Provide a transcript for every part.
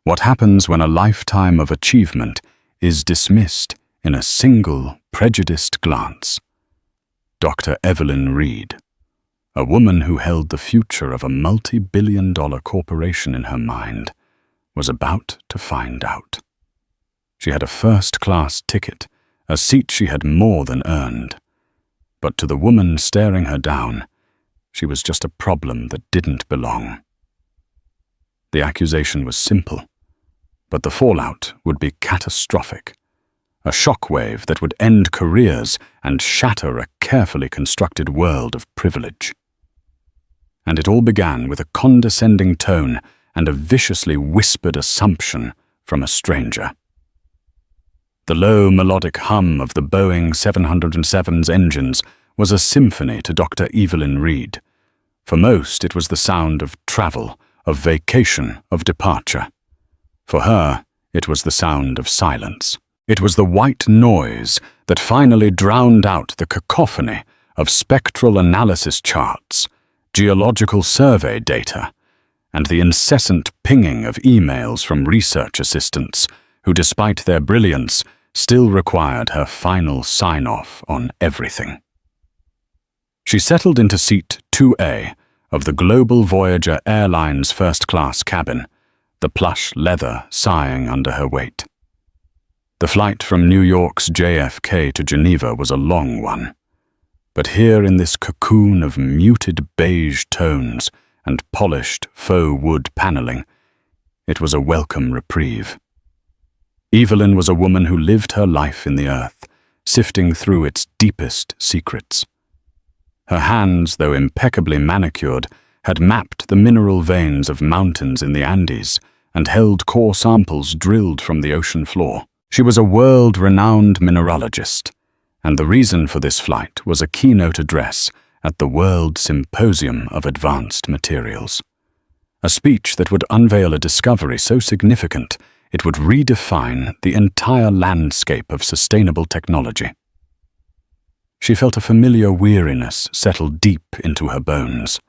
What happens when a lifetime of achievement is dismissed in a single, prejudiced glance? Dr. Evelyn Reed, a woman who held the future of a multi-billion-dollar corporation in her mind, was about to find out. She had a first-class ticket, a seat she had more than earned. But to the woman staring her down, she was just a problem that didn't belong. The accusation was simple, but the fallout would be catastrophic. A shockwave that would end careers and shatter a carefully constructed world of privilege. And it all began with a condescending tone and a viciously whispered assumption from a stranger. The low melodic hum of the Boeing 707's engines was a symphony to Dr. Evelyn Reed. For most, it was the sound of travel, of vacation, of departure. For her, it was the sound of silence. It was the white noise that finally drowned out the cacophony of spectral analysis charts, geological survey data, and the incessant pinging of emails from research assistants who, despite their brilliance, still required her final sign-off on everything. She settled into seat 2A of the Global Voyager Airline's first-class cabin, the plush leather sighing under her weight. The flight from New York's JFK to Geneva was a long one, but here in this cocoon of muted beige tones and polished faux wood paneling, it was a welcome reprieve. Evelyn was a woman who lived her life in the earth, sifting through its deepest secrets. Her hands, though impeccably manicured, had mapped the mineral veins of mountains in the Andes and held core samples drilled from the ocean floor. She was a world-renowned mineralogist, and the reason for this flight was a keynote address at the World Symposium of Advanced Materials. A speech that would unveil a discovery so significant it would redefine the entire landscape of sustainable technology. She felt a familiar weariness settle deep into her bones.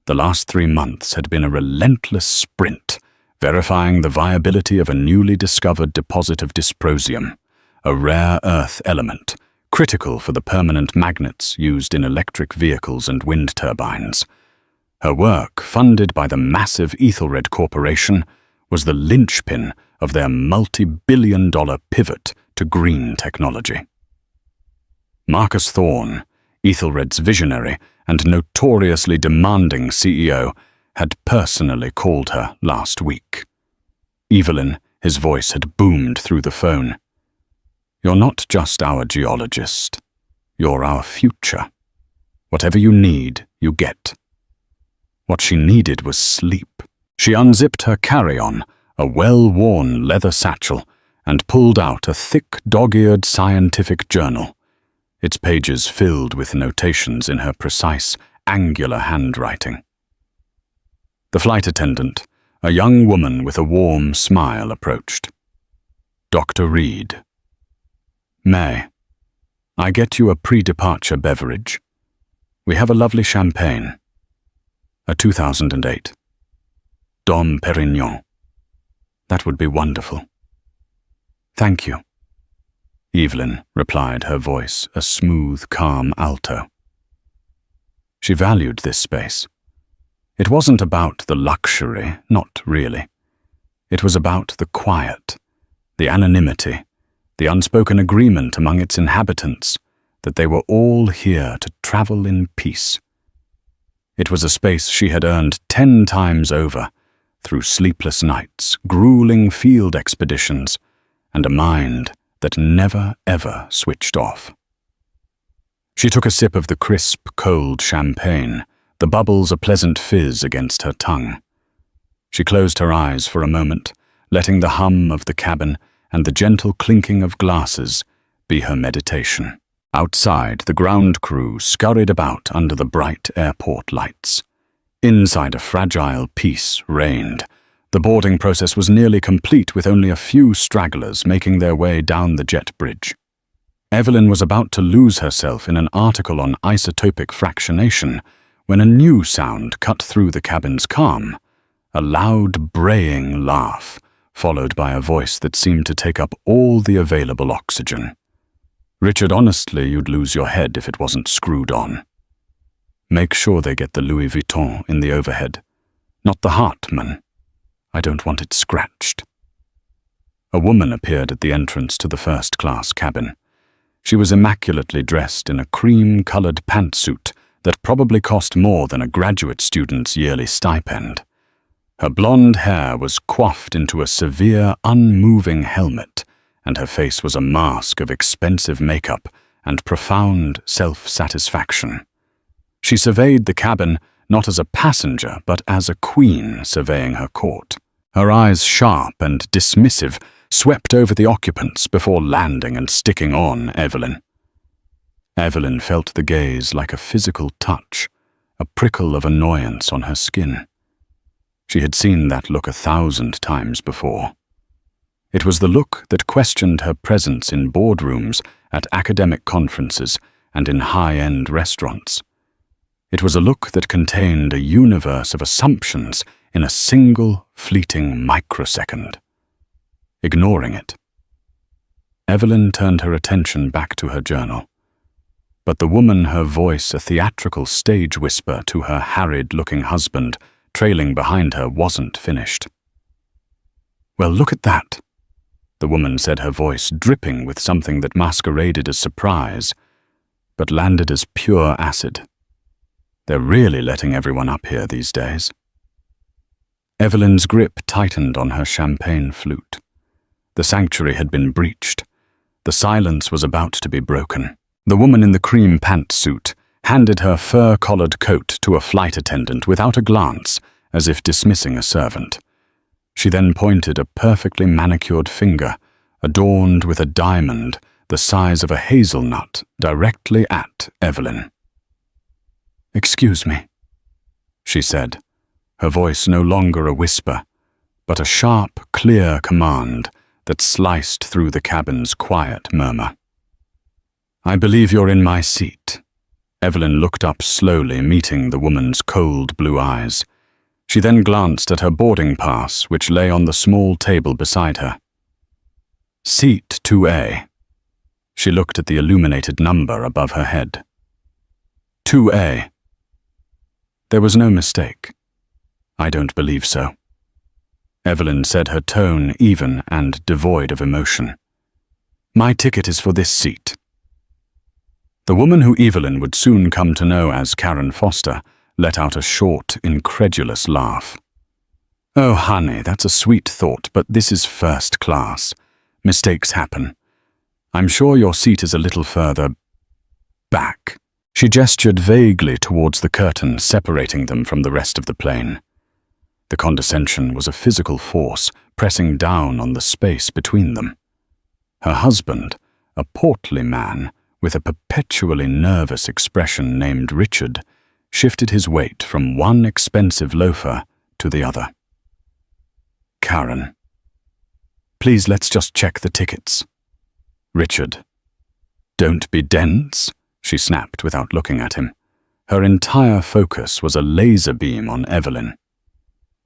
The last 3 months had been a relentless sprint, verifying the viability of a newly discovered deposit of dysprosium, a rare earth element, critical for the permanent magnets used in electric vehicles and wind turbines. Her work, funded by the massive Ethelred Corporation, was the linchpin of their multi-billion-dollar pivot to green technology. Marcus Thorne, Ethelred's visionary and notoriously demanding CEO, had personally called her last week. Evelyn, his voice had boomed through the phone. "You're not just our geologist. You're our future. Whatever you need, you get." What she needed was sleep. She unzipped her carry-on, a well-worn leather satchel, and pulled out a thick, dog-eared scientific journal, its pages filled with notations in her precise, angular handwriting. The flight attendant, a young woman with a warm smile, approached. "Dr. Reed. May, I get you a pre-departure beverage. We have a lovely champagne. A 2008. Dom Perignon. That would be wonderful." "Thank you," Evelyn replied, her voice a smooth, calm alto. She valued this space. It wasn't about the luxury, not really. It was about the quiet, the anonymity, the unspoken agreement among its inhabitants that they were all here to travel in peace. It was a space she had earned 10 times over, through sleepless nights, grueling field expeditions, and a mind that never ever switched off. She took a sip of the crisp, cold champagne, the bubbles a pleasant fizz against her tongue. She closed her eyes for a moment, letting the hum of the cabin and the gentle clinking of glasses be her meditation. Outside, the ground crew scurried about under the bright airport lights. Inside, a fragile peace reigned. The boarding process was nearly complete, with only a few stragglers making their way down the jet bridge. Evelyn was about to lose herself in an article on isotopic fractionation when a new sound cut through the cabin's calm, a loud braying laugh followed by a voice that seemed to take up all the available oxygen. "Richard, honestly, you'd lose your head if it wasn't screwed on. Make sure they get the Louis Vuitton in the overhead, not the Hartmann. I don't want it scratched." A woman appeared at the entrance to the first-class cabin. She was immaculately dressed in a cream-colored pantsuit that probably cost more than a graduate student's yearly stipend. Her blonde hair was coiffed into a severe, unmoving helmet, and her face was a mask of expensive makeup and profound self-satisfaction. She surveyed the cabin not as a passenger, but as a queen surveying her court. Her eyes, sharp and dismissive, swept over the occupants before landing and sticking on Evelyn. Evelyn felt the gaze like a physical touch, a prickle of annoyance on her skin. She had seen that look 1,000 times before. It was the look that questioned her presence in boardrooms, at academic conferences, and in high-end restaurants. It was a look that contained a universe of assumptions in a single, fleeting microsecond. Ignoring it, Evelyn turned her attention back to her journal. But the woman, her voice a theatrical stage whisper to her harried-looking husband, trailing behind her, wasn't finished. "Well, look at that," the woman said, her voice dripping with something that masqueraded as surprise, but landed as pure acid. "They're really letting everyone up here these days." Evelyn's grip tightened on her champagne flute. The sanctuary had been breached. The silence was about to be broken. The woman in the cream pantsuit handed her fur-collared coat to a flight attendant without a glance, as if dismissing a servant. She then pointed a perfectly manicured finger, adorned with a diamond the size of a hazelnut, directly at Evelyn. "Excuse me," she said, her voice no longer a whisper, but a sharp, clear command that sliced through the cabin's quiet murmur. "I believe you're in my seat." Evelyn looked up slowly, meeting the woman's cold blue eyes. She then glanced at her boarding pass, which lay on the small table beside her. "Seat 2A. She looked at the illuminated number above her head. 2A. There was no mistake. "I don't believe so," Evelyn said, her tone even and devoid of emotion. "My ticket is for this seat." The woman who Evelyn would soon come to know as Karen Foster let out a short, incredulous laugh. "Oh, honey, that's a sweet thought, but this is first class. Mistakes happen. I'm sure your seat is a little further back." She gestured vaguely towards the curtain separating them from the rest of the plane. The condescension was a physical force pressing down on the space between them. Her husband, a portly man with a perpetually nervous expression named Richard, shifted his weight from one expensive loafer to the other. "Karen, please let's just check the tickets." "Richard, don't be dense," she snapped without looking at him. Her entire focus was a laser beam on Evelyn.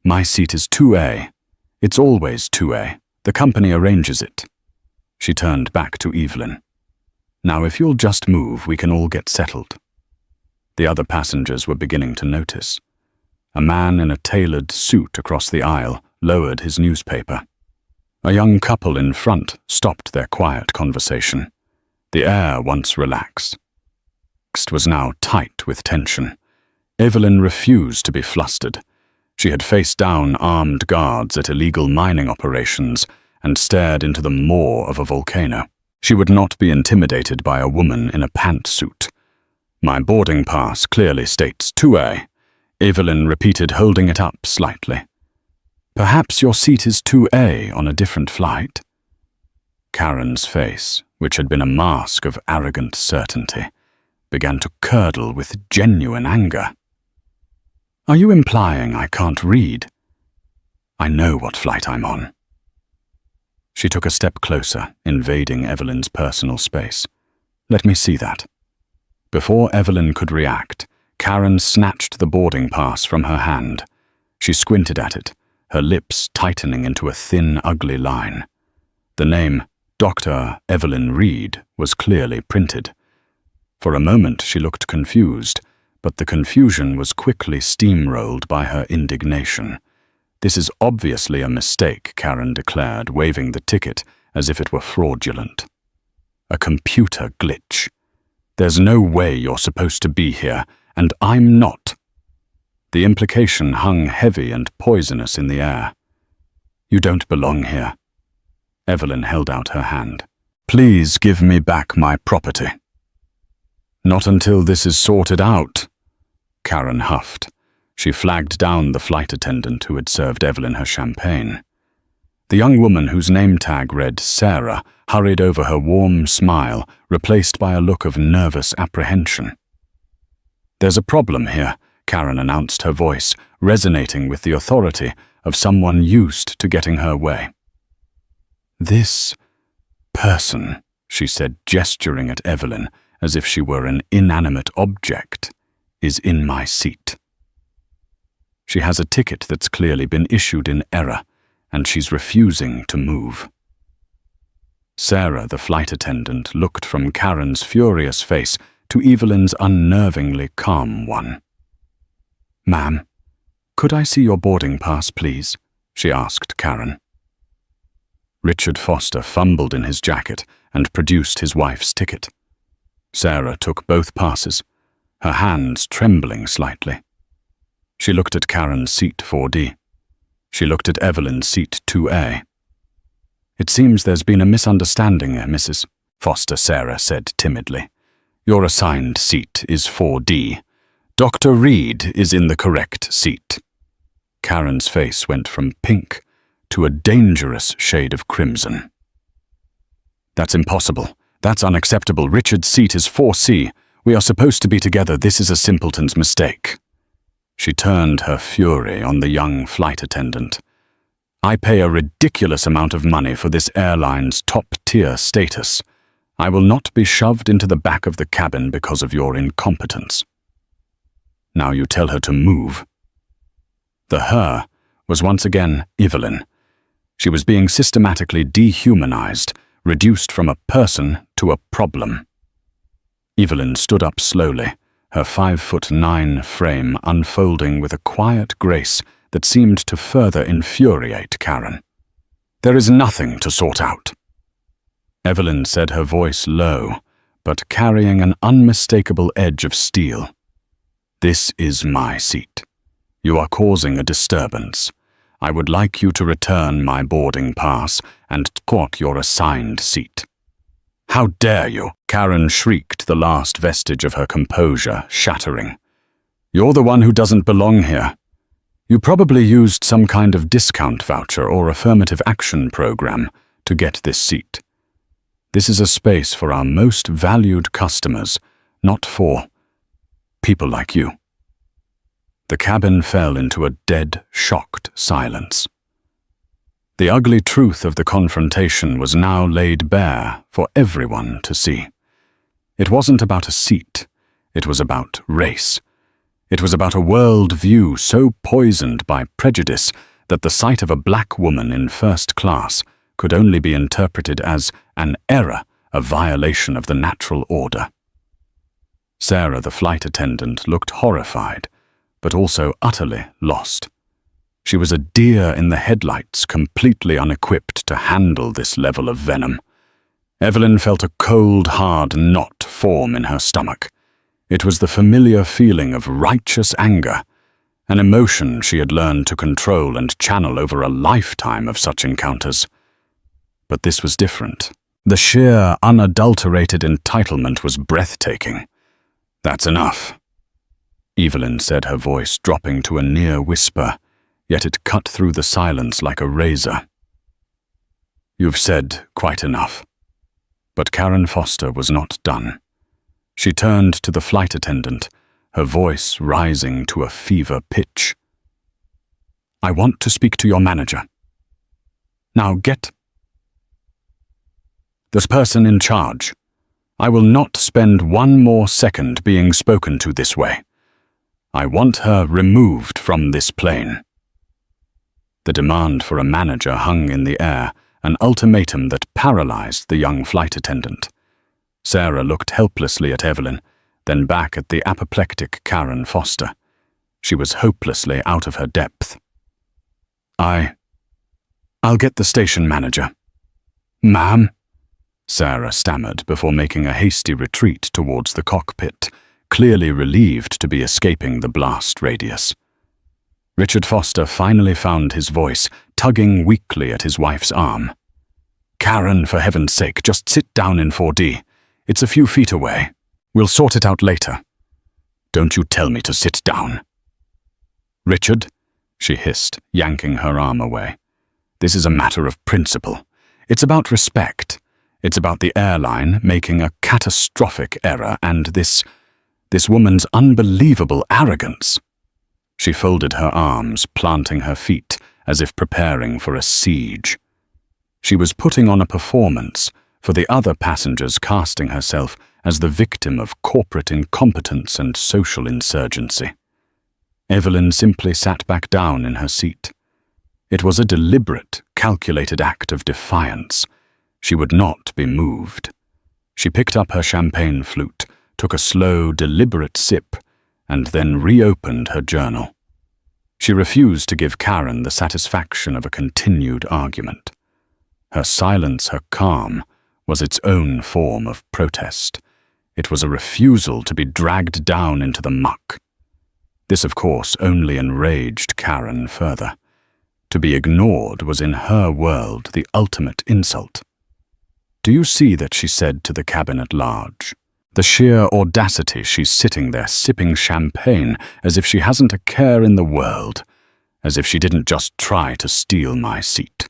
"My seat is 2A. It's always 2A. The company arranges it." She turned back to Evelyn. "Now, if you'll just move, we can all get settled." The other passengers were beginning to notice. A man in a tailored suit across the aisle lowered his newspaper. A young couple in front stopped their quiet conversation. The air, once relaxed, was now tight with tension. Evelyn refused to be flustered. She had faced down armed guards at illegal mining operations and stared into the maw of a volcano. She would not be intimidated by a woman in a pantsuit. "My boarding pass clearly states 2A, Evelyn repeated, holding it up slightly. "Perhaps your seat is 2A on a different flight?" Karen's face, which had been a mask of arrogant certainty, began to curdle with genuine anger. "Are you implying I can't read? I know what flight I'm on." She took a step closer, invading Evelyn's personal space. "Let me see that." Before Evelyn could react, Karen snatched the boarding pass from her hand. She squinted at it, her lips tightening into a thin, ugly line. The name Dr. Evelyn Reed was clearly printed. For a moment she looked confused, but the confusion was quickly steamrolled by her indignation. "This is obviously a mistake," Karen declared, waving the ticket as if it were fraudulent. "A computer glitch. There's no way you're supposed to be here, and I'm not." The implication hung heavy and poisonous in the air. "You don't belong here." Evelyn held out her hand. "Please give me back my property." "Not until this is sorted out," Karen huffed. She flagged down the flight attendant who had served Evelyn her champagne. The young woman whose name tag read Sarah hurried over, her warm smile replaced by a look of nervous apprehension. "There's a problem here," Karen announced, her voice resonating with the authority of someone used to getting her way. "This person," she said, gesturing at Evelyn as if she were an inanimate object, "is in my seat. She has a ticket that's clearly been issued in error, and she's refusing to move." Sarah, the flight attendant, looked from Karen's furious face to Evelyn's unnervingly calm one. "Ma'am, could I see your boarding pass, please?" she asked Karen. Richard Foster fumbled in his jacket and produced his wife's ticket. Sarah took both passes, her hands trembling slightly. She looked at Karen's seat 4D. She looked at Evelyn's seat 2A. "It seems there's been a misunderstanding, Mrs. Foster," Sarah said timidly. "Your assigned seat is 4D. Dr. Reed is in the correct seat." Karen's face went from pink to a dangerous shade of crimson. "That's impossible. That's unacceptable. Richard's seat is 4C. We are supposed to be together. This is a simpleton's mistake." She turned her fury on the young flight attendant. "I pay a ridiculous amount of money for this airline's top-tier status. I will not be shoved into the back of the cabin because of your incompetence. Now you tell her to move." The her was once again Evelyn. She was being systematically dehumanized, reduced from a person to a problem. Evelyn stood up slowly, her 5'9" frame unfolding with a quiet grace that seemed to further infuriate Karen. "There is nothing to sort out." Evelyn said, her voice low, but carrying an unmistakable edge of steel. "This is my seat. You are causing a disturbance. I would like you to return my boarding pass and take your assigned seat." "How dare you!" Karen shrieked, the last vestige of her composure shattering. "You're the one who doesn't belong here. You probably used some kind of discount voucher or affirmative action program to get this seat. This is a space for our most valued customers, not for people like you." The cabin fell into a dead, shocked silence. The ugly truth of the confrontation was now laid bare for everyone to see. It wasn't about a seat. It was about race. It was about a world view so poisoned by prejudice that the sight of a black woman in first class could only be interpreted as an error, a violation of the natural order. Sarah, the flight attendant, looked horrified, but also utterly lost. She was a deer in the headlights, completely unequipped to handle this level of venom. Evelyn felt a cold, hard knot form in her stomach. It was the familiar feeling of righteous anger, an emotion she had learned to control and channel over a lifetime of such encounters. But this was different. The sheer, unadulterated entitlement was breathtaking. "That's enough," Evelyn said, her voice dropping to a near whisper, yet it cut through the silence like a razor. "You've said quite enough." But Karen Foster was not done. She turned to the flight attendant, her voice rising to a fever pitch. "I want to speak to your manager. Now get this person in charge. I will not spend one more second being spoken to this way. I want her removed from this plane." The demand for a manager hung in the air, an ultimatum that paralyzed the young flight attendant. Sarah looked helplessly at Evelyn, then back at the apoplectic Karen Foster. She was hopelessly out of her depth. I'll get the station manager. Ma'am? Sarah stammered before making a hasty retreat towards the cockpit, clearly relieved to be escaping the blast radius. Richard Foster finally found his voice, tugging weakly at his wife's arm. Karen, for heaven's sake, just sit down in 4D. It's a few feet away. We'll sort it out later. Don't you tell me to sit down. Richard, she hissed, yanking her arm away. This is a matter of principle. It's about respect. It's about the airline making a catastrophic error and this woman's unbelievable arrogance. She folded her arms, planting her feet as if preparing for a siege. She was putting on a performance for the other passengers, casting herself as the victim of corporate incompetence and social insurgency. Evelyn simply sat back down in her seat. It was a deliberate, calculated act of defiance. She would not be moved. She picked up her champagne flute, took a slow, deliberate sip, and then reopened her journal. She refused to give Karen the satisfaction of a continued argument. Her silence, her calm, was its own form of protest. It was a refusal to be dragged down into the muck. This, of course, only enraged Karen further. To be ignored was in her world the ultimate insult. Do you see that she said to the cabin at large? The sheer audacity, she's sitting there sipping champagne as if she hasn't a care in the world, as if she didn't just try to steal my seat.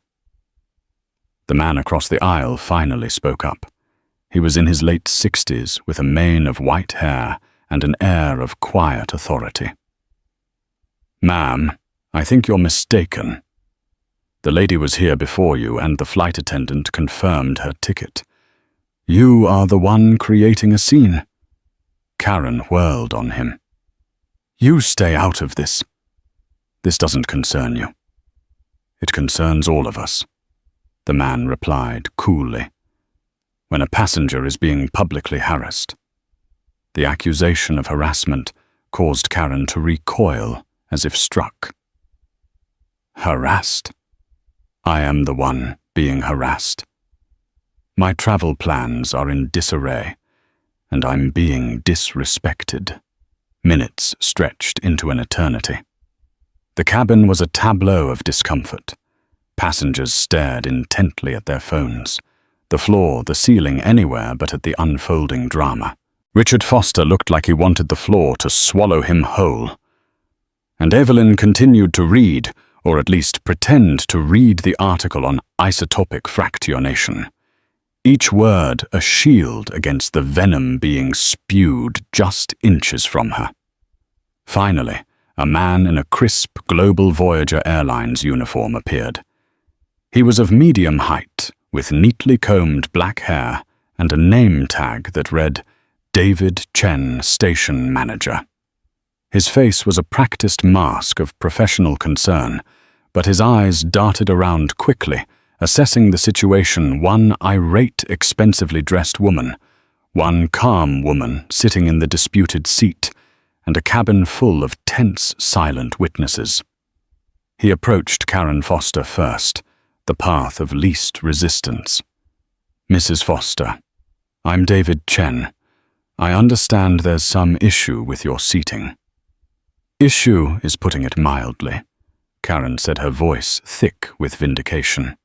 The man across the aisle finally spoke up. He was in his late 60s with a mane of white hair and an air of quiet authority. Ma'am, I think you're mistaken. The lady was here before you and the flight attendant confirmed her ticket. You are the one creating a scene. Karen whirled on him. You stay out of this. This doesn't concern you. It concerns all of us, the man replied coolly. When a passenger is being publicly harassed. The accusation of harassment caused Karen to recoil as if struck. Harassed? I am the one being harassed. My travel plans are in disarray, and I'm being disrespected. Minutes stretched into an eternity. The cabin was a tableau of discomfort. Passengers stared intently at their phones. The floor, the ceiling, anywhere but at the unfolding drama. Richard Foster looked like he wanted the floor to swallow him whole. And Evelyn continued to read, or at least pretend to read the article on isotopic fractionation. Each word a shield against the venom being spewed just inches from her. Finally, a man in a crisp Global Voyager Airlines uniform appeared. He was of medium height, with neatly combed black hair and a name tag that read, David Chen, Station Manager. His face was a practiced mask of professional concern, but his eyes darted around quickly, assessing the situation, one irate, expensively dressed woman, one calm woman sitting in the disputed seat, and a cabin full of tense, silent witnesses. He approached Karen Foster first, the path of least resistance. Mrs. Foster, I'm David Chen. I understand there's some issue with your seating. Issue is putting it mildly, Karen said, her voice thick with vindication.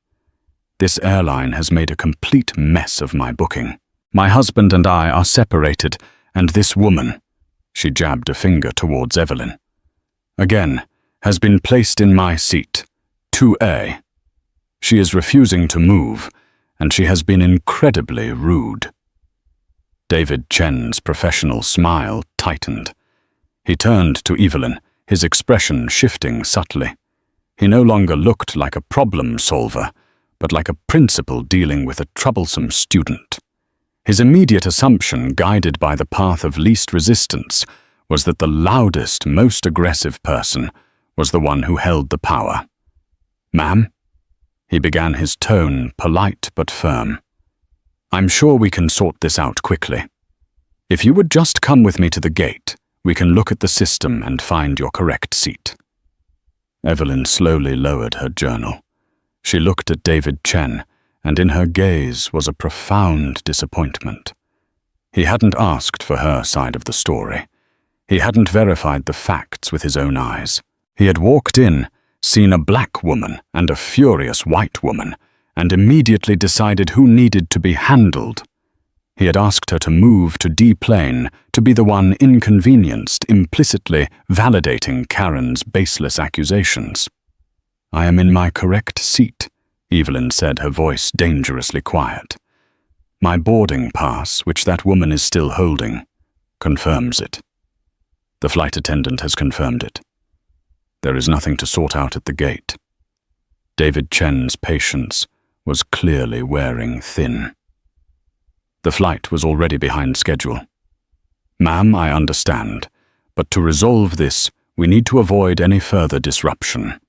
This airline has made a complete mess of my booking. My husband and I are separated, and this woman, she jabbed a finger towards Evelyn, again, has been placed in my seat, 2A. She is refusing to move, and she has been incredibly rude. David Chen's professional smile tightened. He turned to Evelyn, his expression shifting subtly. He no longer looked like a problem solver, but like a principal dealing with a troublesome student. His immediate assumption, guided by the path of least resistance, was that the loudest, most aggressive person was the one who held the power. "Ma'am?" He began, his tone polite but firm. "I'm sure we can sort this out quickly. If you would just come with me to the gate, we can look at the system and find your correct seat." Evelyn slowly lowered her journal. She looked at David Chen, and in her gaze was a profound disappointment. He hadn't asked for her side of the story. He hadn't verified the facts with his own eyes. He had walked in, seen a black woman and a furious white woman, and immediately decided who needed to be handled. He had asked her to move to D-plane, to be the one inconvenienced, implicitly validating Karen's baseless accusations. "I am in my correct seat," Evelyn said, her voice dangerously quiet. "My boarding pass, which that woman is still holding, confirms it. The flight attendant has confirmed it. There is nothing to sort out at the gate." David Chen's patience was clearly wearing thin. The flight was already behind schedule. "Ma'am, I understand, but to resolve this, we need to avoid any further disruption.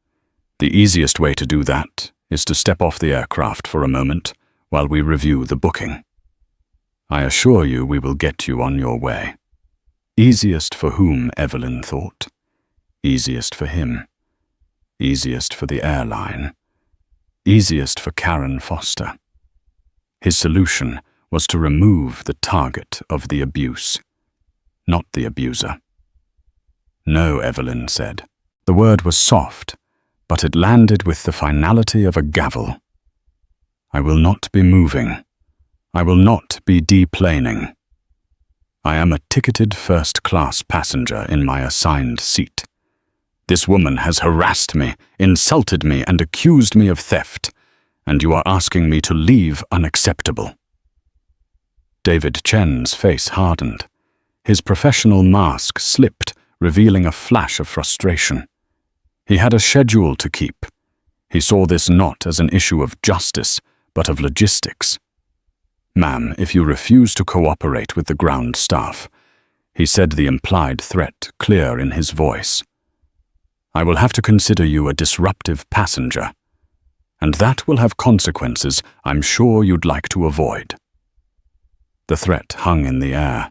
The easiest way to do that is to step off the aircraft for a moment while we review the booking. I assure you we will get you on your way." Easiest for whom, Evelyn thought. Easiest for him. Easiest for the airline. Easiest for Karen Foster. His solution was to remove the target of the abuse, not the abuser. "No," Evelyn said. The word was soft, but it landed with the finality of a gavel. "I will not be moving. I will not be deplaning. I am a ticketed first-class passenger in my assigned seat. This woman has harassed me, insulted me, and accused me of theft, and you are asking me to leave unacceptable." David Chen's face hardened. His professional mask slipped, revealing a flash of frustration. He had a schedule to keep. He saw this not as an issue of justice, but of logistics. "Ma'am, if you refuse to cooperate with the ground staff," he said, the implied threat clear in his voice, "I will have to consider you a disruptive passenger, and that will have consequences I'm sure you'd like to avoid." The threat hung in the air.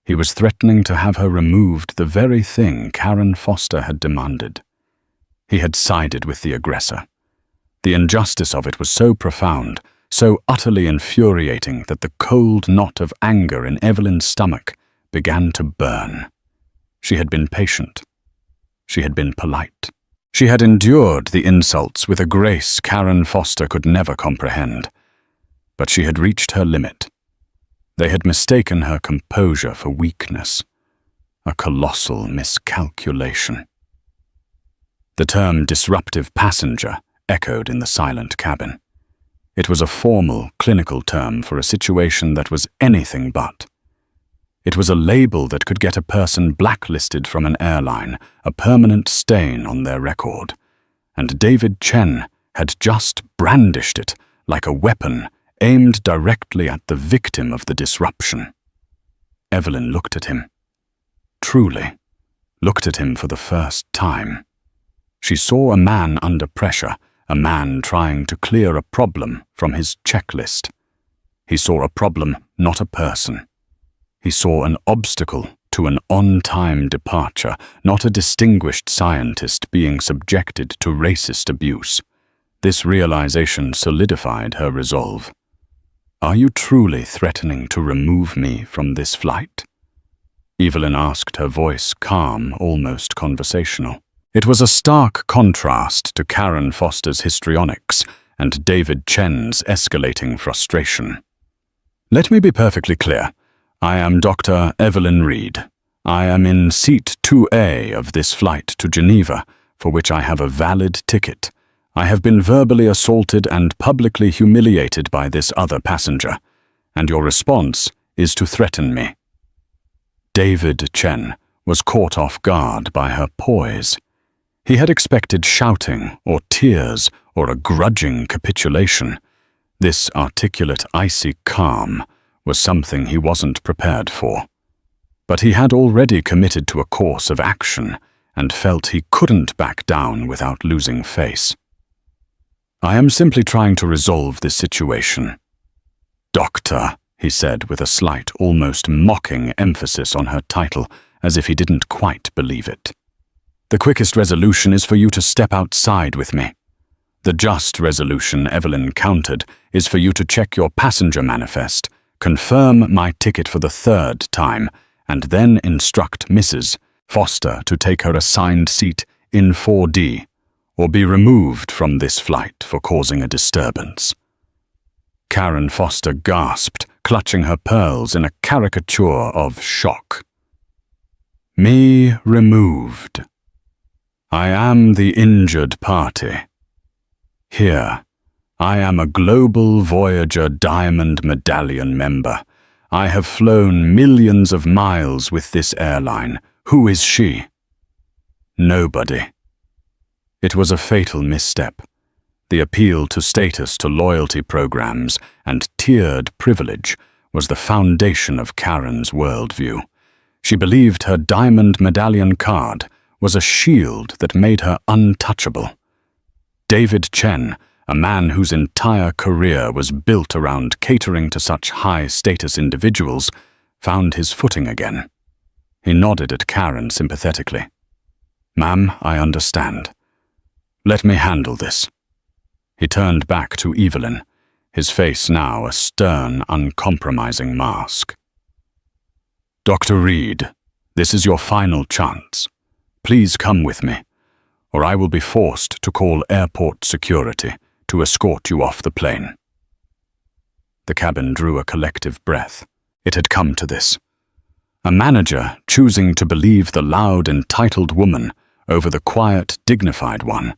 He was threatening to have her removed the very thing Karen Foster had demanded. He had sided with the aggressor. The injustice of it was so profound, so utterly infuriating that the cold knot of anger in Evelyn's stomach began to burn. She had been patient. She had been polite. She had endured the insults with a grace Karen Foster could never comprehend. But she had reached her limit. They had mistaken her composure for weakness. A colossal miscalculation. The term disruptive passenger echoed in the silent cabin. It was a formal, clinical term for a situation that was anything but. It was a label that could get a person blacklisted from an airline, a permanent stain on their record. And David Chen had just brandished it like a weapon aimed directly at the victim of the disruption. Evelyn looked at him. Truly, looked at him for the first time. She saw a man under pressure, a man trying to clear a problem from his checklist. He saw a problem, not a person. He saw an obstacle to an on-time departure, not a distinguished scientist being subjected to racist abuse. This realization solidified her resolve. "Are you truly threatening to remove me from this flight?" Evelyn asked, her voice calm, almost conversational. It was a stark contrast to Karen Foster's histrionics and David Chen's escalating frustration. "Let me be perfectly clear. I am Dr. Evelyn Reed. I am in seat 2A of this flight to Geneva, for which I have a valid ticket. I have been verbally assaulted and publicly humiliated by this other passenger, and your response is to threaten me." David Chen was caught off guard by her poise. He had expected shouting or tears or a grudging capitulation. This articulate, icy calm was something he wasn't prepared for. But he had already committed to a course of action and felt he couldn't back down without losing face. I am simply trying to resolve this situation. Doctor, he said with a slight, almost mocking emphasis on her title, as if he didn't quite believe it. The quickest resolution is for you to step outside with me. The just resolution, Evelyn countered, is for you to check your passenger manifest, confirm my ticket for the 3rd time, and then instruct Mrs. Foster to take her assigned seat in 4D, or be removed from this flight for causing a disturbance. Karen Foster gasped, clutching her pearls in a caricature of shock. Me removed. I am the injured party. Here, I am a Global Voyager Diamond Medallion member. I have flown millions of miles with this airline. Who is she? Nobody. It was a fatal misstep. The appeal to status, to loyalty programs, and tiered privilege was the foundation of Karen's worldview. She believed her Diamond Medallion card was a shield that made her untouchable. David Chen, a man whose entire career was built around catering to such high-status individuals, found his footing again. He nodded at Karen sympathetically. Ma'am, I understand. Let me handle this. He turned back to Evelyn, his face now a stern, uncompromising mask. Dr. Reed, this is your final chance. Please come with me, or I will be forced to call airport security to escort you off the plane. The cabin drew a collective breath. It had come to this. A manager choosing to believe the loud, entitled woman over the quiet, dignified one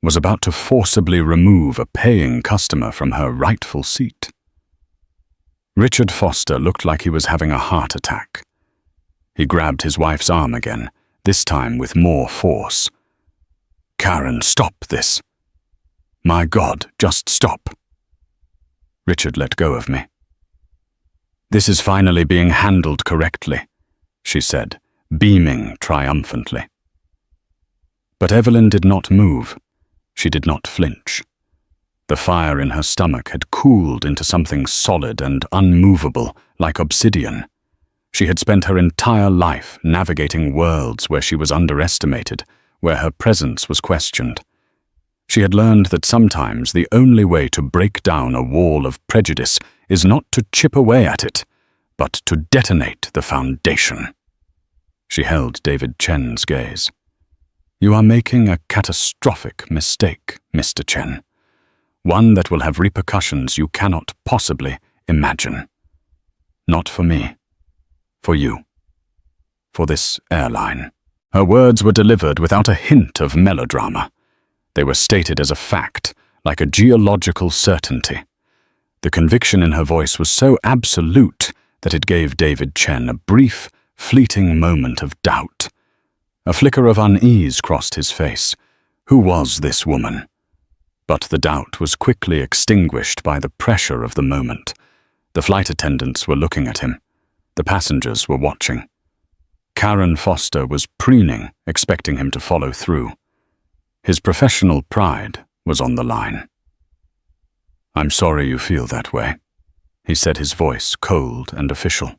was about to forcibly remove a paying customer from her rightful seat. Richard Foster looked like he was having a heart attack. He grabbed his wife's arm again, this time with more force. Karen, stop this. My God, just stop. Richard let go of me. This is finally being handled correctly, she said, beaming triumphantly. But Evelyn did not move. She did not flinch. The fire in her stomach had cooled into something solid and unmovable, like obsidian. She had spent her entire life navigating worlds where she was underestimated, where her presence was questioned. She had learned that sometimes the only way to break down a wall of prejudice is not to chip away at it, but to detonate the foundation. She held David Chen's gaze. You are making a catastrophic mistake, Mr. Chen. One that will have repercussions you cannot possibly imagine. Not for me. For you. For this airline. Her words were delivered without a hint of melodrama. They were stated as a fact, like a geological certainty. The conviction in her voice was so absolute that it gave David Chen a brief, fleeting moment of doubt. A flicker of unease crossed his face. Who was this woman? But the doubt was quickly extinguished by the pressure of the moment. The flight attendants were looking at him. The passengers were watching. Karen Foster was preening, expecting him to follow through. His professional pride was on the line. I'm sorry you feel that way, he said, his voice cold and official.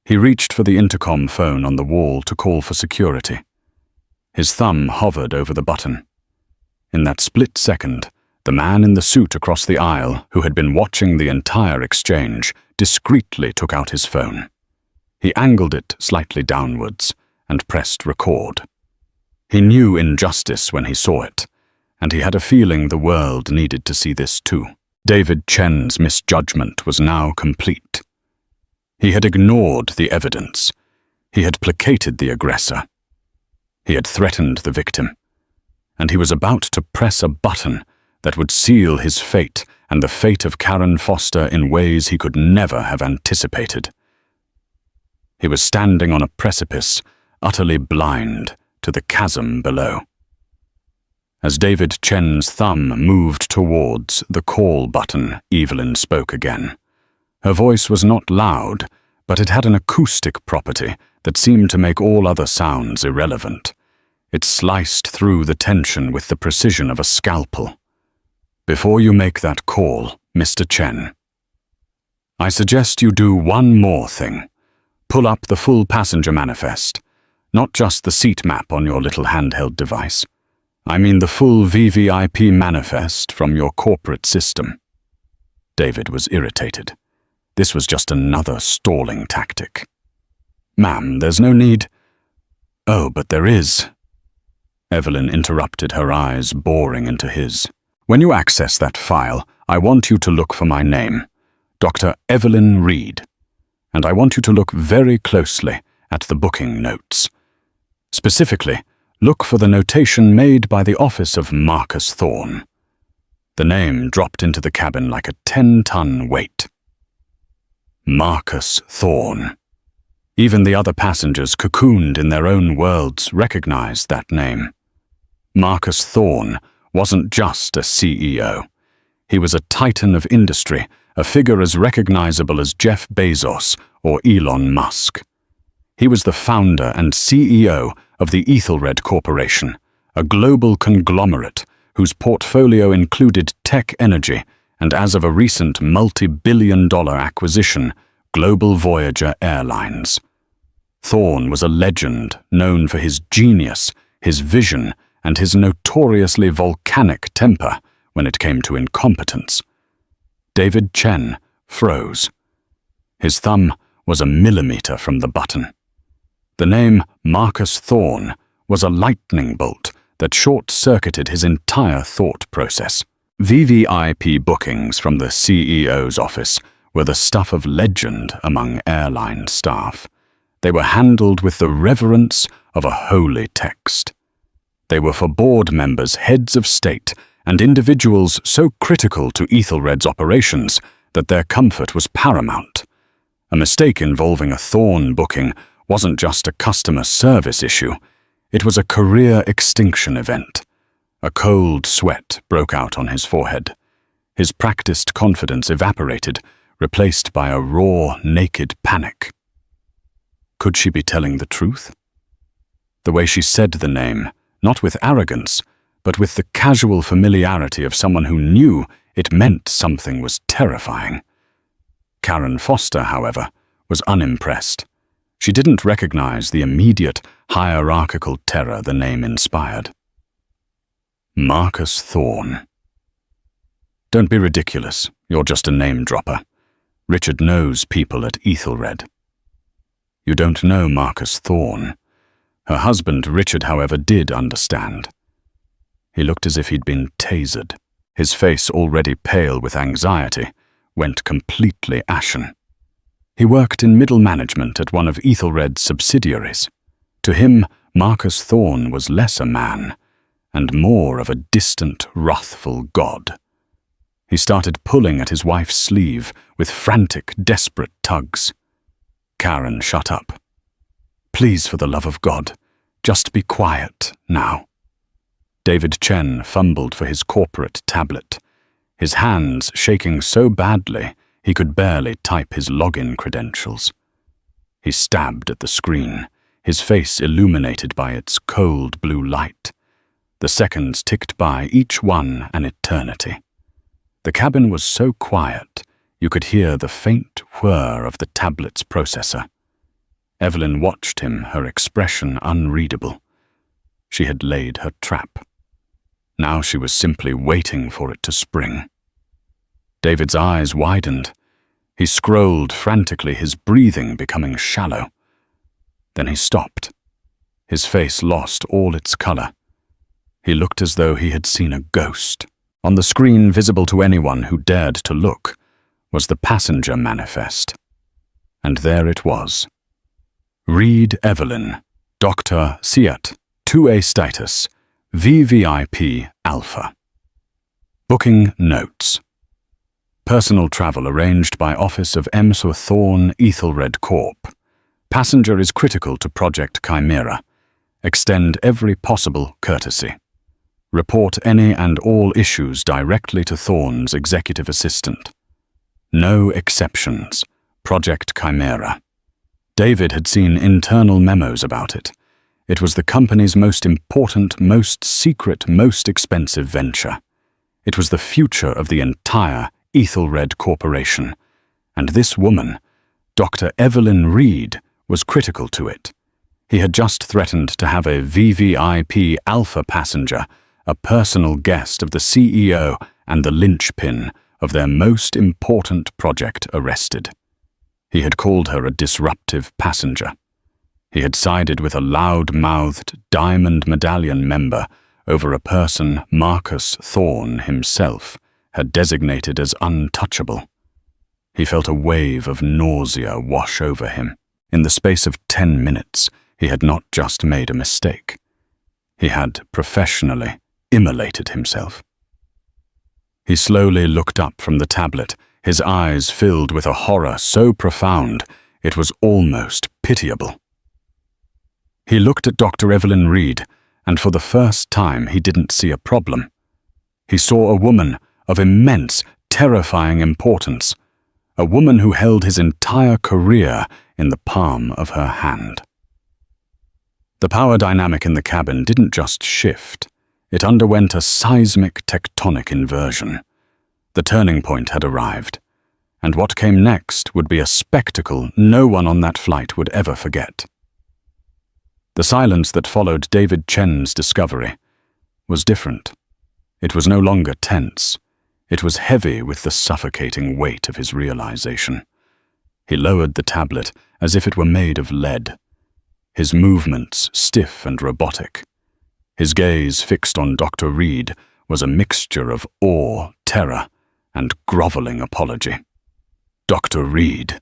He reached for the intercom phone on the wall to call for security. His thumb hovered over the button. In that split second, the man in the suit across the aisle, who had been watching the entire exchange, discreetly took out his phone. He angled it slightly downwards and pressed record. He knew injustice when he saw it, and he had a feeling the world needed to see this too. David Chen's misjudgment was now complete. He had ignored the evidence. He had placated the aggressor. He had threatened the victim. And he was about to press a button that would seal his fate and the fate of Karen Foster in ways he could never have anticipated. He was standing on a precipice, utterly blind to the chasm below. As David Chen's thumb moved towards the call button, Evelyn spoke again. Her voice was not loud, but it had an acoustic property that seemed to make all other sounds irrelevant. It sliced through the tension with the precision of a scalpel. "Before you make that call, Mr. Chen, I suggest you do one more thing. Pull up the full passenger manifest, not just the seat map on your little handheld device. I mean the full VVIP manifest from your corporate system." David was irritated. This was just another stalling tactic. "Ma'am, there's no need—" "Oh, but there is." Evelyn interrupted, her eyes boring into his. "When you access that file, I want you to look for my name, Dr. Evelyn Reed. And I want you to look very closely at the booking notes. Specifically, look for the notation made by the office of Marcus Thorne." The name dropped into the cabin like a 10-ton weight. Marcus Thorne. Even the other passengers, cocooned in their own worlds, recognized that name. Marcus Thorne wasn't just a CEO. He was a titan of industry, a figure as recognizable as Jeff Bezos or Elon Musk. He was the founder and CEO of the Ethelred Corporation, a global conglomerate whose portfolio included Tech Energy and, as of a recent multi-billion-dollar acquisition, Global Voyager Airlines. Thorne was a legend known for his genius, his vision, and his notoriously volcanic temper when it came to incompetence. David Chen froze. His thumb was a millimeter from the button. The name Marcus Thorne was a lightning bolt that short-circuited his entire thought process. VVIP bookings from the CEO's office were the stuff of legend among airline staff. They were handled with the reverence of a holy text. They were for board members, heads of state, and individuals so critical to Ethelred's operations that their comfort was paramount. A mistake involving a Thorne booking wasn't just a customer service issue. It was a career extinction event. A cold sweat broke out on his forehead. His practiced confidence evaporated, replaced by a raw, naked panic. Could she be telling the truth? The way she said the name, not with arrogance, but with the casual familiarity of someone who knew it meant something was terrifying. Karen Foster, however, was unimpressed. She didn't recognize the immediate, hierarchical terror the name inspired. Marcus Thorne. Don't be ridiculous. You're just a name-dropper. Richard knows people at Ethelred. You don't know Marcus Thorne. Her husband, Richard, however, did understand. He looked as if he'd been tasered. His face, already pale with anxiety, went completely ashen. He worked in middle management at one of Ethelred's subsidiaries. To him, Marcus Thorne was less a man, and more of a distant, wrathful god. He started pulling at his wife's sleeve with frantic, desperate tugs. Karen shut up. Please, for the love of God, just be quiet now. David Chen fumbled for his corporate tablet, his hands shaking so badly he could barely type his login credentials. He stabbed at the screen, his face illuminated by its cold blue light. The seconds ticked by, each one an eternity. The cabin was so quiet, you could hear the faint whir of the tablet's processor. Evelyn watched him, her expression unreadable. She had laid her trap. Now she was simply waiting for it to spring. David's eyes widened. He scrolled frantically, his breathing becoming shallow. Then he stopped. His face lost all its color. He looked as though he had seen a ghost. On the screen, visible to anyone who dared to look, was the passenger manifest. And there it was. Reed Evelyn, Dr. Siat, 2A status, VVIP Alpha. Booking notes. Personal travel arranged by Office of Emsor Thorne Ethelred Corp. Passenger is critical to Project Chimera. Extend every possible courtesy. Report any and all issues directly to Thorne's executive assistant. No exceptions. Project Chimera. David had seen internal memos about it. It was the company's most important, most secret, most expensive venture. It was the future of the entire Ethelred Corporation. And this woman, Dr. Evelyn Reed, was critical to it. He had just threatened to have a VVIP alpha passenger, a personal guest of the CEO and the linchpin of their most important project, arrested. He had called her a disruptive passenger. He had sided with a loud-mouthed Diamond Medallion member over a person Marcus Thorne himself had designated as untouchable. He felt a wave of nausea wash over him. In the space of 10 minutes, he had not just made a mistake. He had professionally immolated himself. He slowly looked up from the tablet, his eyes filled with a horror so profound it was almost pitiable. He looked at Dr. Evelyn Reed, and for the first time he didn't see a problem. He saw a woman of immense, terrifying importance, a woman who held his entire career in the palm of her hand. The power dynamic in the cabin didn't just shift, it underwent a seismic tectonic inversion. The turning point had arrived, and what came next would be a spectacle no one on that flight would ever forget. The silence that followed David Chen's discovery was different. It was no longer tense. It was heavy with the suffocating weight of his realization. He lowered the tablet as if it were made of lead, his movements stiff and robotic. His gaze fixed on Dr. Reed was a mixture of awe, terror, and groveling apology. Dr. Reed.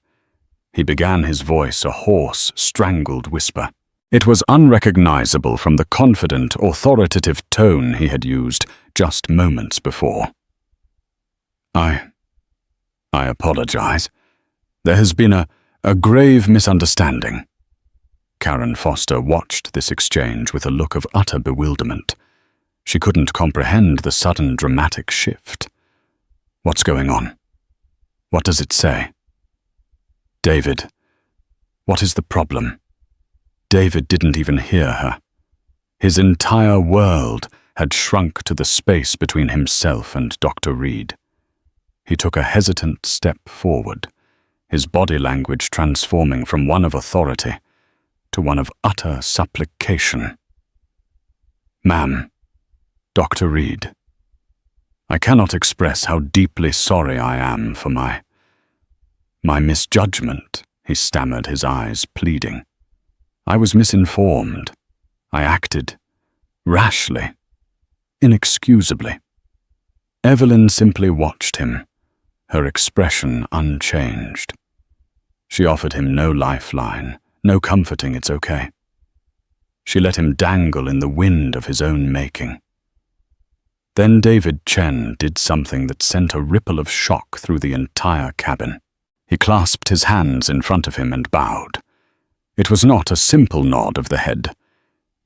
He began, his voice a hoarse, strangled whisper. It was unrecognizable from the confident, authoritative tone he had used just moments before. I apologize. There has been a grave misunderstanding. Karen Foster watched this exchange with a look of utter bewilderment. She couldn't comprehend the sudden dramatic shift. What's going on? What does it say? David, what is the problem? David didn't even hear her. His entire world had shrunk to the space between himself and Dr. Reed. He took a hesitant step forward, his body language transforming from one of authority to one of utter supplication. Ma'am, Dr. Reed, I cannot express how deeply sorry I am for my misjudgment, he stammered, his eyes pleading. I was misinformed. I acted rashly, inexcusably. Evelyn simply watched him, her expression unchanged. She offered him no lifeline, no comforting "it's okay." She let him dangle in the wind of his own making. Then David Chen did something that sent a ripple of shock through the entire cabin. He clasped his hands in front of him and bowed. It was not a simple nod of the head.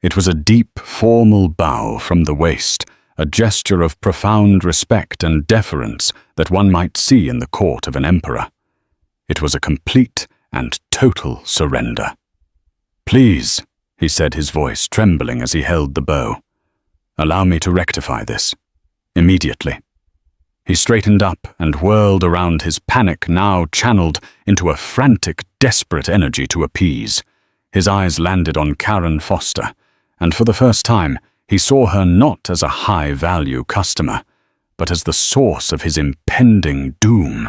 It was a deep, formal bow from the waist, a gesture of profound respect and deference that one might see in the court of an emperor. It was a complete and total surrender. Please, he said, his voice trembling as he held the bow. Allow me to rectify this. Immediately. He straightened up and whirled around, his panic now channeled into a frantic, desperate energy to appease. His eyes landed on Karen Foster, and for the first time, he saw her not as a high-value customer, but as the source of his impending doom.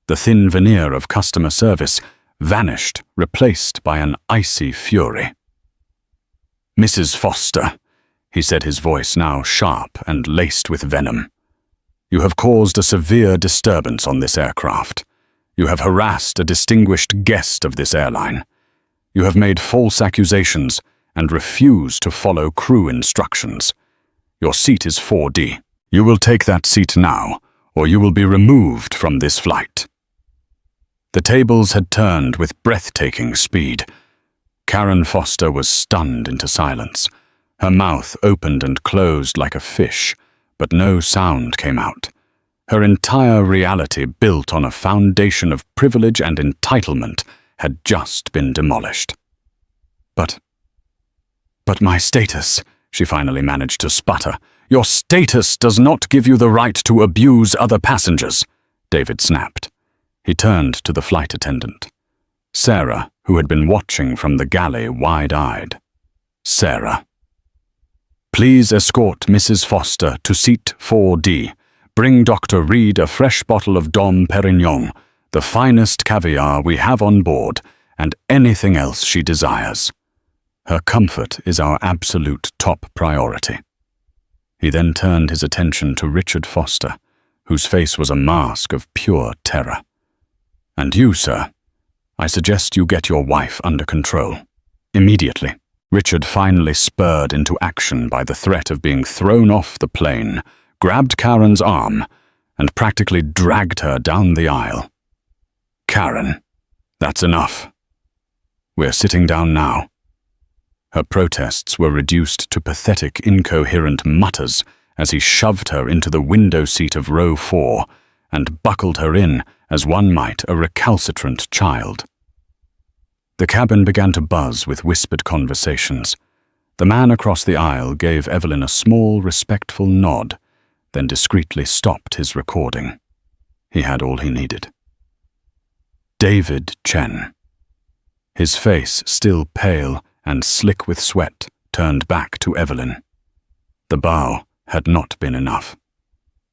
The thin veneer of customer service vanished, replaced by an icy fury. Mrs. Foster, he said, his voice now sharp and laced with venom. You have caused a severe disturbance on this aircraft. You have harassed a distinguished guest of this airline. You have made false accusations and refused to follow crew instructions. Your seat is 4D. You will take that seat now, or you will be removed from this flight. The tables had turned with breathtaking speed. Karen Foster was stunned into silence. Her mouth opened and closed like a fish, but no sound came out. Her entire reality, built on a foundation of privilege and entitlement, had just been demolished. But "But my status," she finally managed to sputter. "Your status does not give you the right to abuse other passengers," David snapped. He turned to the flight attendant. Sarah, who had been watching from the galley wide-eyed. "Sarah. Please escort Mrs. Foster to seat 4D. Bring Dr. Reed a fresh bottle of Dom Perignon, the finest caviar we have on board, and anything else she desires. Her comfort is our absolute top priority." He then turned his attention to Richard Foster, whose face was a mask of pure terror. "And you, sir, I suggest you get your wife under control. Immediately." Richard finally spurred into action by the threat of being thrown off the plane, grabbed Karen's arm, and practically dragged her down the aisle. "Karen, that's enough. We're sitting down now." Her protests were reduced to pathetic, incoherent mutters as he shoved her into the window seat of row 4 and buckled her in as one might a recalcitrant child. The cabin began to buzz with whispered conversations. The man across the aisle gave Evelyn a small, respectful nod, then discreetly stopped his recording. He had all he needed. David Chen. His face, still pale and slick with sweat, turned back to Evelyn. The bow had not been enough.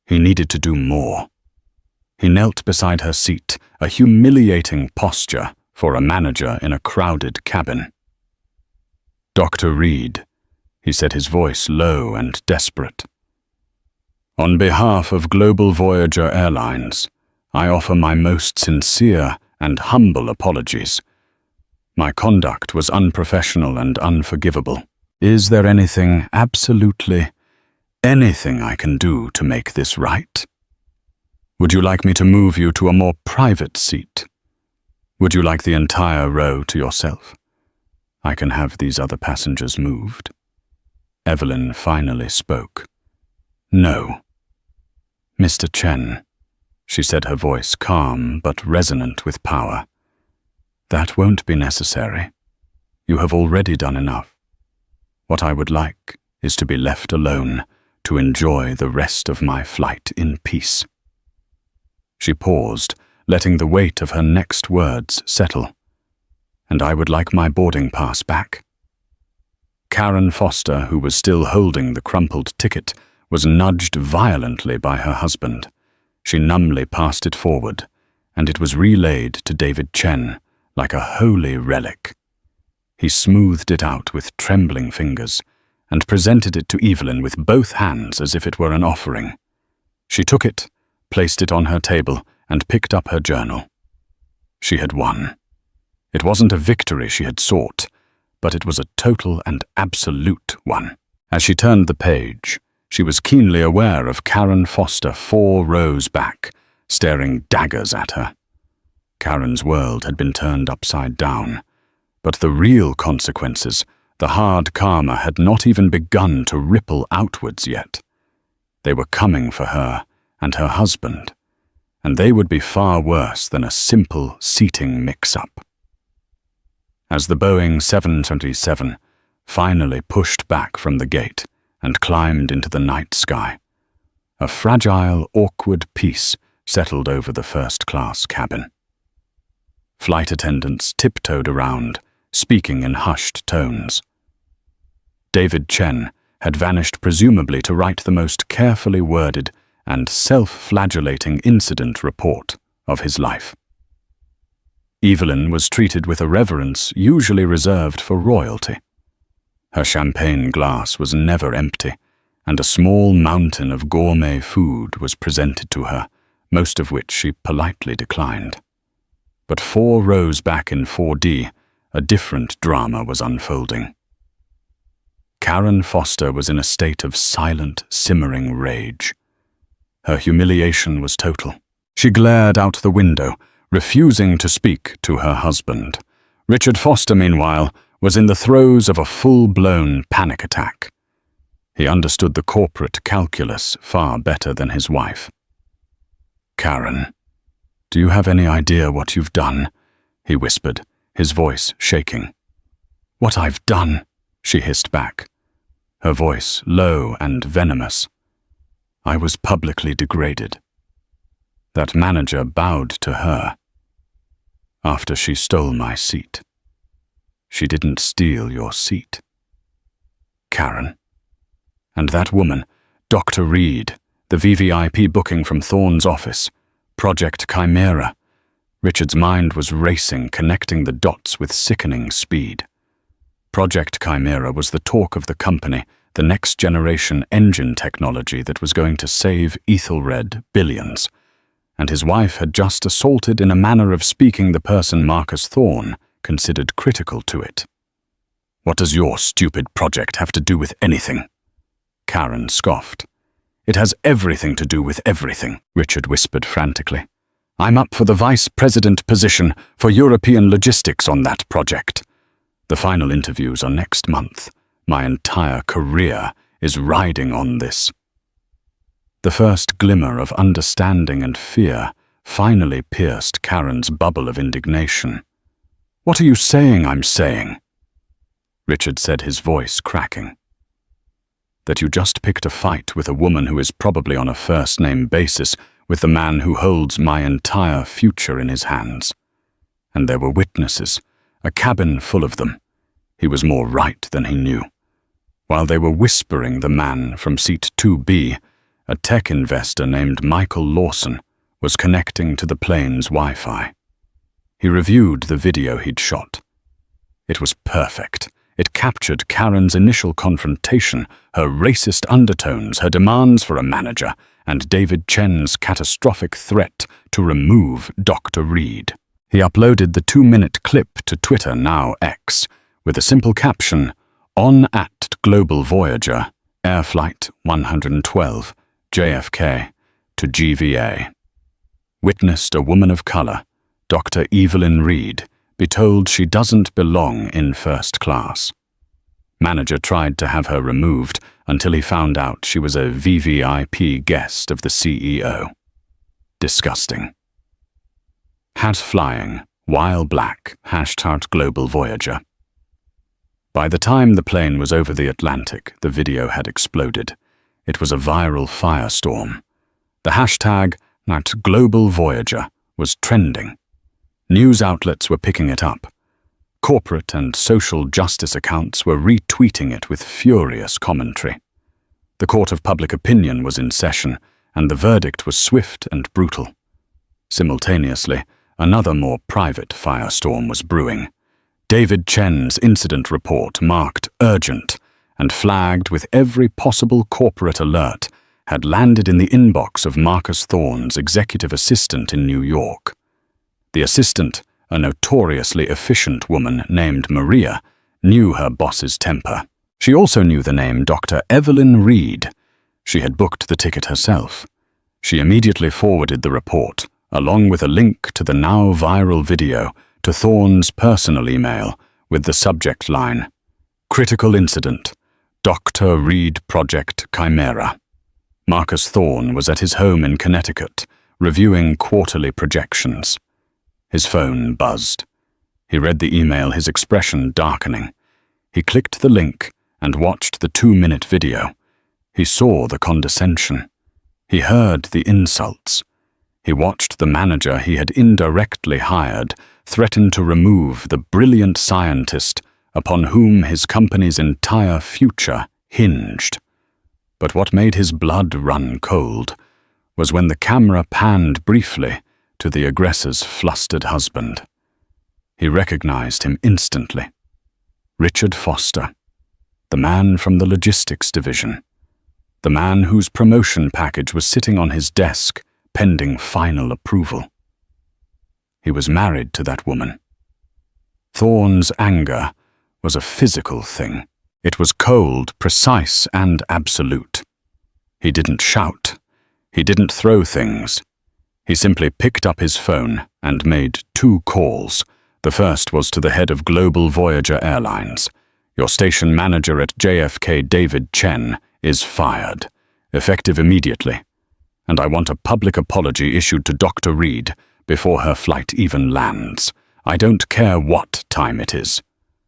He needed to do more. He knelt beside her seat, a humiliating posture for a manager in a crowded cabin. "Dr. Reed," he said, his voice low and desperate. "On behalf of Global Voyager Airlines, I offer my most sincere and humble apologies. My conduct was unprofessional and unforgivable. Is there anything, absolutely anything I can do to make this right? Would you like me to move you to a more private seat? Would you like the entire row to yourself? I can have these other passengers moved." Evelyn finally spoke. "No." "Mr. Chen," she said, her voice calm but resonant with power. "That won't be necessary. You have already done enough. What I would like is to be left alone to enjoy the rest of my flight in peace." She paused, letting the weight of her next words settle. "And I would like my boarding pass back." Karen Foster, who was still holding the crumpled ticket, was nudged violently by her husband. She numbly passed it forward, and it was relayed to David Chen like a holy relic. He smoothed it out with trembling fingers and presented it to Evelyn with both hands as if it were an offering. She took it, placed it on her table, and picked up her journal. She had won. It wasn't a victory she had sought, but it was a total and absolute one. As she turned the page, she was keenly aware of Karen Foster 4 rows back, staring daggers at her. Karen's world had been turned upside down, but the real consequences, the hard karma, had not even begun to ripple outwards yet. They were coming for her and her husband, and they would be far worse than a simple seating mix-up. As the Boeing 727 finally pushed back from the gate and climbed into the night sky, a fragile, awkward peace settled over the first-class cabin. Flight attendants tiptoed around, speaking in hushed tones. David Chen had vanished presumably to write the most carefully worded and self-flagellating incident report of his life. Evelyn was treated with a reverence usually reserved for royalty. Her champagne glass was never empty, and a small mountain of gourmet food was presented to her, most of which she politely declined. But 4 rows back in 4D, a different drama was unfolding. Karen Foster was in a state of silent, simmering rage. Her humiliation was total. She glared out the window, refusing to speak to her husband. Richard Foster, meanwhile, was in the throes of a full-blown panic attack. He understood the corporate calculus far better than his wife. "Karen, do you have any idea what you've done?" he whispered, his voice shaking. "What I've done?" she hissed back, her voice low and venomous. I was publicly degraded. That manager bowed to her after she stole my seat. She didn't steal your seat, Karen. And that woman, Dr. Reed, the VVIP booking from Thorne's office, Project Chimera. Richard's mind was racing, connecting the dots with sickening speed. Project Chimera was the talk of the company, the next-generation engine technology that was going to save Ethelred billions. And his wife had just assaulted, in a manner of speaking, the person Marcus Thorne considered critical to it. What does your stupid project have to do with anything? Karen scoffed. It has everything to do with everything, Richard whispered frantically. I'm up for the vice president position for European logistics on that project. The final interviews are next month. My entire career is riding on this. The first glimmer of understanding and fear finally pierced Karen's bubble of indignation. What are you saying I'm saying? Richard said, his voice cracking. That you just picked a fight with a woman who is probably on a first-name basis with the man who holds my entire future in his hands. And there were witnesses, a cabin full of them. He was more right than he knew. While they were whispering, the man from seat 2B, a tech investor named Michael Lawson, was connecting to the plane's Wi-Fi. He reviewed the video he'd shot. It was perfect. It captured Karen's initial confrontation, her racist undertones, her demands for a manager, and David Chen's catastrophic threat to remove Dr. Reed. He uploaded the 2-minute clip to Twitter, now X, with a simple caption, "On at Global Voyager, Air Flight 112, JFK, to GVA. Witnessed a woman of color, Dr. Evelyn Reed, be told she doesn't belong in first class. Manager tried to have her removed until he found out she was a VVIP guest of the CEO. Disgusting. Hat flying, while black, #Global Voyager. By the time the plane was over the Atlantic, the video had exploded. It was a viral firestorm. The hashtag #Global Voyager was trending. News outlets were picking it up. Corporate and social justice accounts were retweeting it with furious commentary. The court of public opinion was in session, and the verdict was swift and brutal. Simultaneously, another more private firestorm was brewing. David Chen's incident report, marked urgent and flagged with every possible corporate alert, had landed in the inbox of Marcus Thorne's executive assistant in New York. The assistant, a notoriously efficient woman named Maria, knew her boss's temper. She also knew the name Dr. Evelyn Reed. She had booked the ticket herself. She immediately forwarded the report, along with a link to the now viral video, to Thorne's personal email with the subject line, "Critical Incident, Dr. Reed Project Chimera." Marcus Thorne was at his home in Connecticut, reviewing quarterly projections. His phone buzzed. He read the email, his expression darkening. He clicked the link and watched the 2-minute video. He saw the condescension. He heard the insults. He watched the manager he had indirectly hired threaten to remove the brilliant scientist upon whom his company's entire future hinged. But what made his blood run cold was when the camera panned briefly to the aggressor's flustered husband. He recognized him instantly. Richard Foster, the man from the logistics division, the man whose promotion package was sitting on his desk pending final approval. He was married to that woman. Thorne's anger was a physical thing. It was cold, precise, and absolute. He didn't shout. He didn't throw things. He simply picked up his phone and made 2 calls. The first was to the head of Global Voyager Airlines. "Your station manager at JFK, David Chen, is fired, effective immediately. And I want a public apology issued to Dr. Reed before her flight even lands. I don't care what time it is.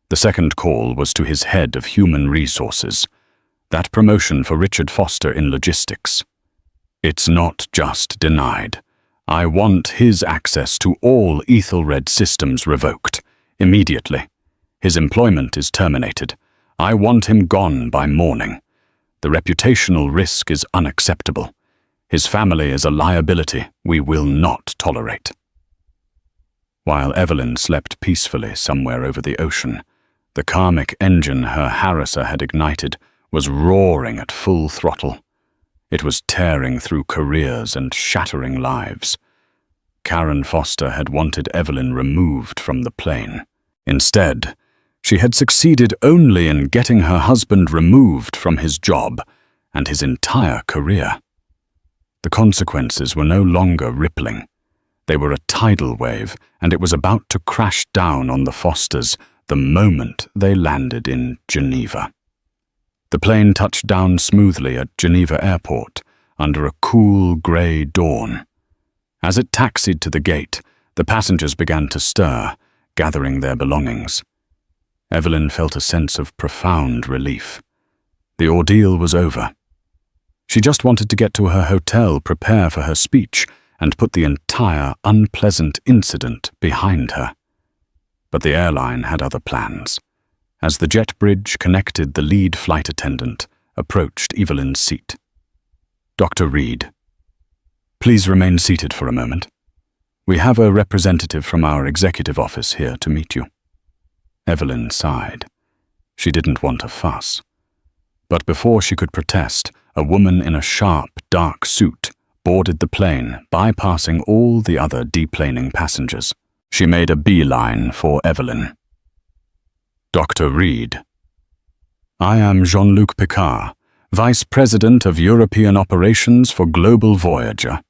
The second call was to his head of human resources. That promotion for Richard Foster in logistics. It's not just denied. I want his access to all Ethelred systems revoked, immediately. His employment is terminated. I want him gone by morning. The reputational risk is unacceptable. His family is a liability we will not tolerate. While Evelyn slept peacefully somewhere over the ocean, the karmic engine her harasser had ignited was roaring at full throttle. It was tearing through careers and shattering lives. Karen Foster had wanted Evelyn removed from the plane. Instead, she had succeeded only in getting her husband removed from his job and his entire career. The consequences were no longer rippling. They were a tidal wave, and it was about to crash down on the Fosters the moment they landed in Geneva. The plane touched down smoothly at Geneva Airport under a cool grey dawn. As it taxied to the gate, the passengers began to stir, gathering their belongings. Evelyn felt a sense of profound relief. The ordeal was over. She just wanted to get to her hotel, prepare for her speech, and put the entire unpleasant incident behind her. But the airline had other plans. As the jet bridge connected, the lead flight attendant approached Evelyn's seat. "Dr. Reed, please remain seated for a moment. We have a representative from our executive office here to meet you." Evelyn sighed. She didn't want a fuss. But before she could protest, a woman in a sharp, dark suit boarded the plane, bypassing all the other deplaning passengers. She made a beeline for Evelyn. "Dr. Reed, I am Jean-Luc Picard, Vice President of European Operations for Global Voyager."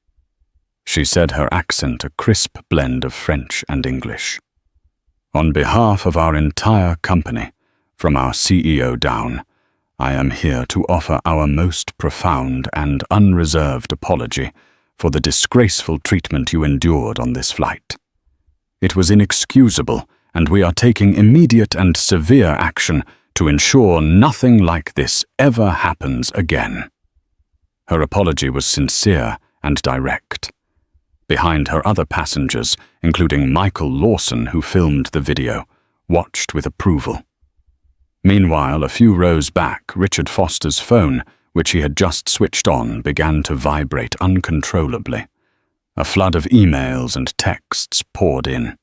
She said, her accent a crisp blend of French and English. "On behalf of our entire company, from our CEO down, I am here to offer our most profound and unreserved apology for the disgraceful treatment you endured on this flight. It was inexcusable, and we are taking immediate and severe action to ensure nothing like this ever happens again." Her apology was sincere and direct. Behind her, other passengers, including Michael Lawson, who filmed the video, watched with approval. Meanwhile, a few rows back, Richard Foster's phone, which he had just switched on, began to vibrate uncontrollably. A flood of emails and texts poured in.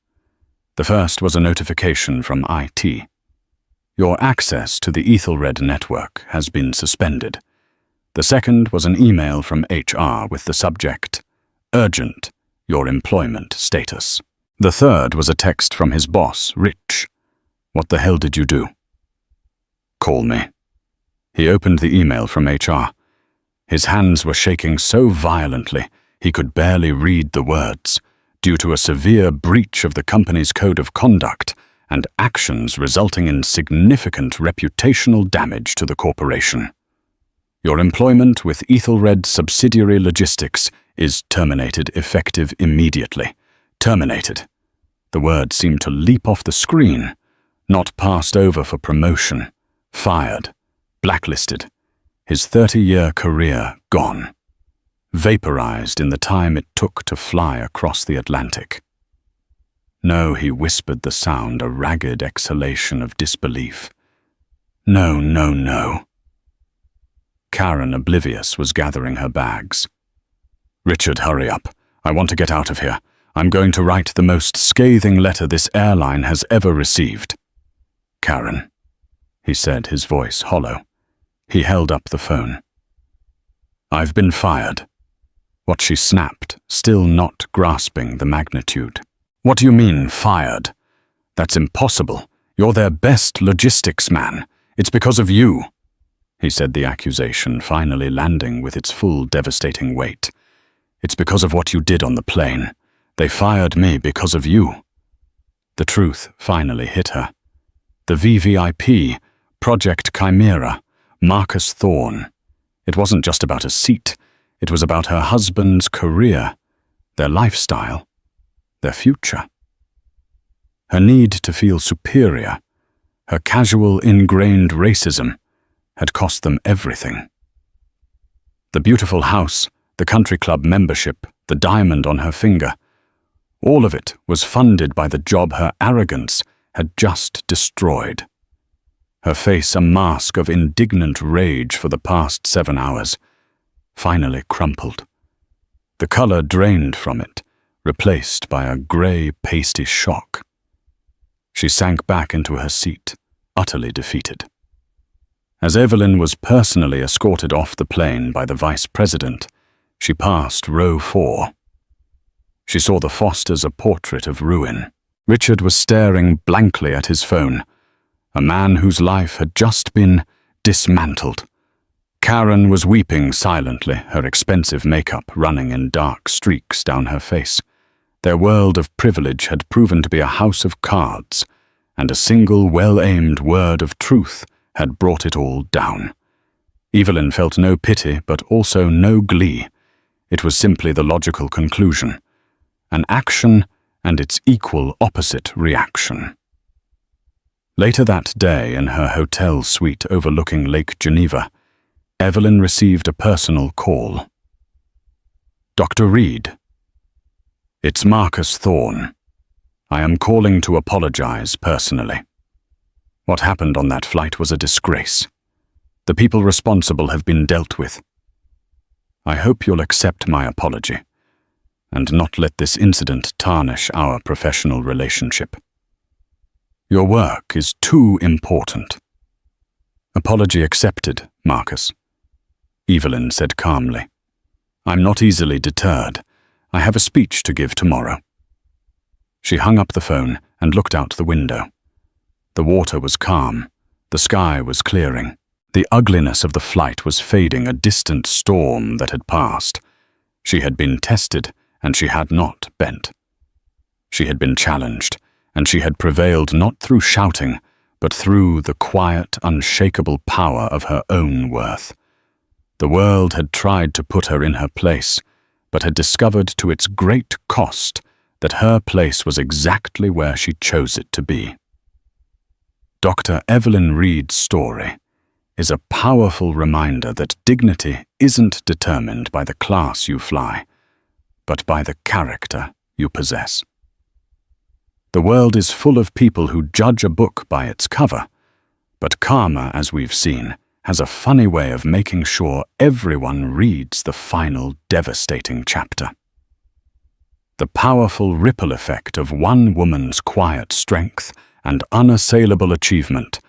The first was a notification from IT. "Your access to the Ethelred network has been suspended." The second was an email from HR with the subject, "Urgent, your employment status." The third was a text from his boss, Rich. "What the hell did you do?" "Call me." He opened the email from HR. His hands were shaking so violently he could barely read the words, due to a severe breach of the company's code of conduct and actions resulting in significant reputational damage to the corporation. "Your employment with Ethelred Subsidiary Logistics is terminated effective immediately." Terminated. The word seemed to leap off the screen. Not passed over for promotion. Fired. Blacklisted. His 30-year career gone. Vaporized in the time it took to fly across the Atlantic. "No," he whispered, the sound a ragged exhalation of disbelief. "No, no, no." Karen, oblivious, was gathering her bags. "Richard, hurry up. I want to get out of here. I'm going to write the most scathing letter this airline has ever received." "Karen," he said, his voice hollow. He held up the phone. "I've been fired." What she snapped, still not grasping the magnitude. "What do you mean, fired? That's impossible. You're their best logistics man. It's because of you." He said, the accusation finally landing with its full devastating weight. "It's because of what you did on the plane. They fired me because of you." The truth finally hit her. The VVIP, Project Chimera, Marcus Thorne. It wasn't just about a seat. It was about her husband's career, their lifestyle, their future. Her need to feel superior, Her casual, ingrained racism had cost them everything. The beautiful house, the country club membership, the diamond on her finger, all of it was funded by the job her arrogance had just destroyed. Her face a mask of indignant rage for the past 7 hours, finally crumpled. The color drained from it, replaced by a grey, pasty shock. She sank back into her seat, utterly defeated. As Evelyn was personally escorted off the plane by the vice president, she passed row 4. She saw the Fosters a portrait of ruin. Richard was staring blankly at his phone, a man whose life had just been dismantled. Karen was weeping silently, her expensive makeup running in dark streaks down her face. Their world of privilege had proven to be a house of cards, and a single well-aimed word of truth had brought it all down. Evelyn felt no pity, but also no glee. It was simply the logical conclusion. An action and its equal opposite reaction. Later that day, in her hotel suite overlooking Lake Geneva, Evelyn received a personal call. "Dr. Reed. It's Marcus Thorne. I am calling to apologize personally. What happened on that flight was a disgrace. The people responsible have been dealt with. I hope you'll accept my apology, and not let this incident tarnish our professional relationship. Your work is too important." "Apology accepted, Marcus," Evelyn said calmly. "I'm not easily deterred. I have a speech to give tomorrow." She hung up the phone and looked out the window. The water was calm. The sky was clearing. The ugliness of the flight was fading, a distant storm that had passed. She had been tested, and she had not bent. She had been challenged, and she had prevailed not through shouting, but through the quiet, unshakable power of her own worth. The world had tried to put her in her place, but had discovered to its great cost that her place was exactly where she chose it to be. Dr. Evelyn Reed's story is a powerful reminder that dignity isn't determined by the class you fly, but by the character you possess. The world is full of people who judge a book by its cover, but karma, as we've seen, has a funny way of making sure everyone reads the final devastating chapter. The powerful ripple effect of one woman's quiet strength and unassailable achievement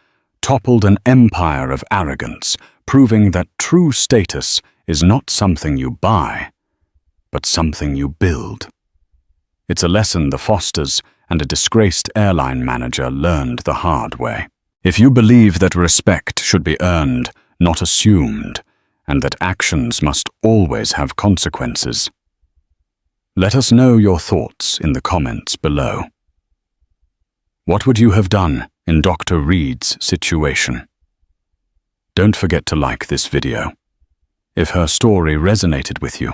toppled an empire of arrogance, proving that true status is not something you buy, but something you build. It's a lesson the Fosters and a disgraced airline manager learned the hard way. If you believe that respect should be earned, not assumed, and that actions must always have consequences, let us know your thoughts in the comments below. What would you have done in Dr. Reed's situation? Don't forget to like this video if her story resonated with you.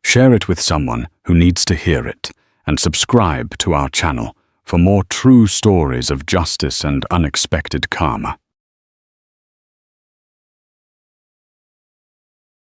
Share it with someone who needs to hear it, and subscribe to our channel for more true stories of justice and unexpected karma.